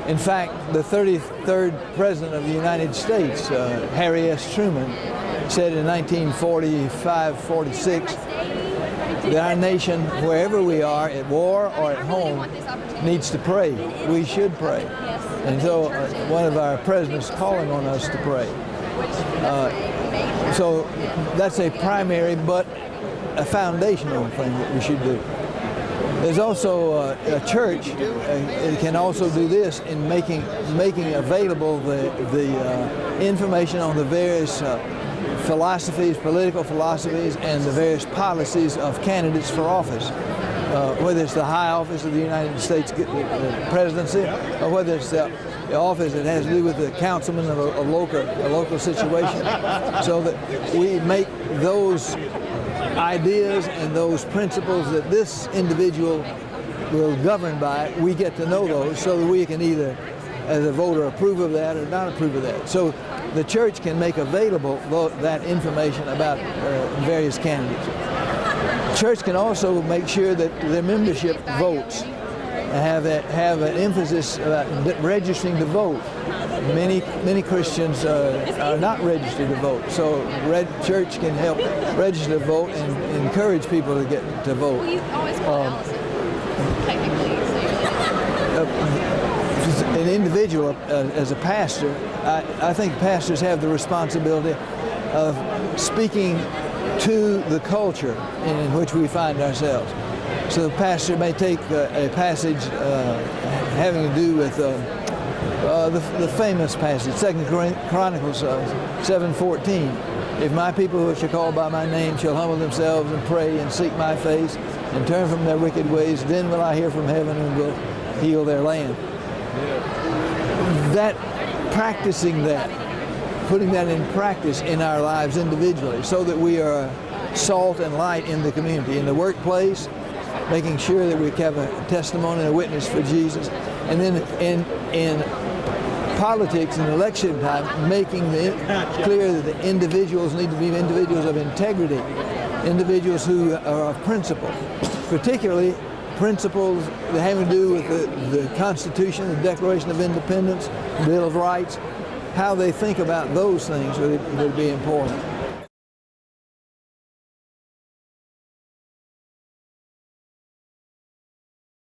In fact, the 33rd President of the United States, Harry S. Truman, said in 1945-46 that our nation, wherever we are, at war or at home, needs to pray. We should pray. And so one of our presidents calling on us to pray. So that's a primary but a foundational thing that we should do. There's also a church it can also do this in making available the information on the various philosophies, political philosophies, and the various policies of candidates for office. Whether it's the high office of the United States presidency, or whether it's the office that has to do with the councilman of a local situation, so that we make those ideas and those principles that this individual will govern by, we get to know those so that we can either, as a voter, approve of that or not approve of that. So the church can make available that information about various candidates. The church can also make sure that their membership votes, have an emphasis about registering to vote. Many Christians are not registered to vote, so church can help register to vote and encourage people to get to vote. We always call Allison, technically. An individual, as a pastor, I think pastors have the responsibility of speaking to the culture in which we find ourselves. So the pastor may take a passage having to do with the famous passage, 2 Chronicles 7:14. If my people who are called by my name shall humble themselves and pray and seek my face and turn from their wicked ways, then will I hear from heaven and will heal their land. That, practicing that, putting that in practice in our lives individually so that we are salt and light in the community, in the workplace, making sure that we have a testimony and a witness for Jesus, and then in politics and election time, making it clear that the individuals need to be individuals of integrity, individuals who are of principle, particularly principles that have to do with the Constitution, the Declaration of Independence, the Bill of Rights. How they think about those things would be important.